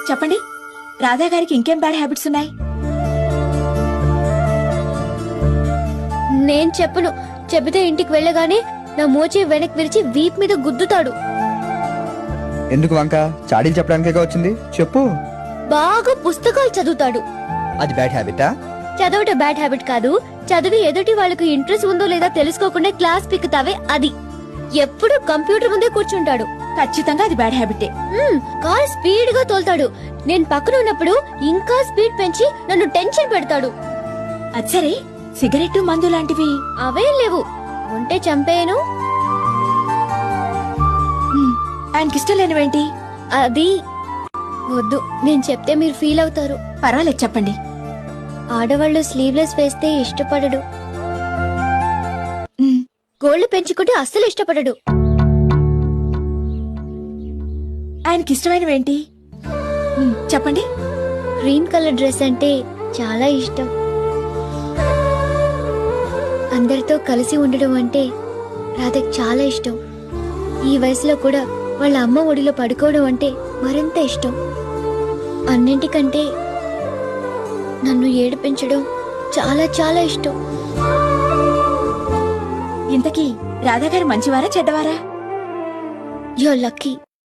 చెప్పండి, రాధా గారికి ఇంకేం బ్యాడ్ హ్యాబిట్స్ ఉన్నాయి? నేను చెప్పను. చెబితే ఇంటికి వెళ్ళగానే నా మోచే వెనక్కి విరిచి వీప్ మీద గుద్దుతాడు. ఎందుకు వంక? చాడీలు చెప్పడానికే వచ్చింది, చెప్పు. బాగా పుస్తకాలు చదువుతాడు. అది బ్యాడ్ హ్యాబిటా? చదవటం బ్యాడ్ హ్యాబిట్ కాదు. చదివి ఎదుటి వాళ్ళకు ఇంట్రెస్ట్ ఉందో లేదా తెలుసుకోకుండా క్లాస్ పిక్కుతావే అది. ఎప్పుడు కంప్యూటర్ ముందే కూర్చుంటాడు. ఖచ్చితంగా అది బ్యాడ్ హ్యాబిటే. కార్ స్పీడ్ గా తోలుతాడు. నేను పక్కన ఉన్నప్పుడు ఇంకా స్పీడ్ పెంచి నన్ను టెన్షన్ పెడతాడు. అచ్చరే, సిగరెట్ మందు లాంటివి అవేం లేవు. ఉంటే చంపేయను. ఆయనకిష్టం లేనివేంటి? అది వద్దు, నేను చెప్తే మీరు ఫీల్ అవుతారు. పర్వాలేదు, చెప్పండి. ఆడవాళ్ళు స్లీవ్లెస్ వేస్తే ఇష్టపడడు. గోళ్లు పెంచుకుంటే అస్సలు ఇష్టపడడు. ఆయనకిష్టమైనవేంటి? చెప్పండి. గ్రీన్ కలర్ డ్రెస్ అంటే చాలా ఇష్టం. అందరితో కలిసి ఉండడం అంటే రాధకి చాలా ఇష్టం. ఈ వయసులో కూడా వాళ్ళ అమ్మ ఒడిలో పడుకోవడం అంటే మరింత ఇష్టం. అన్నింటికంటే నన్ను ఏడిపించడం చాలా చాలా ఇష్టం. ఇంతకీ రాధా గారు మంచివారా చెడ్డవారా? You are lucky.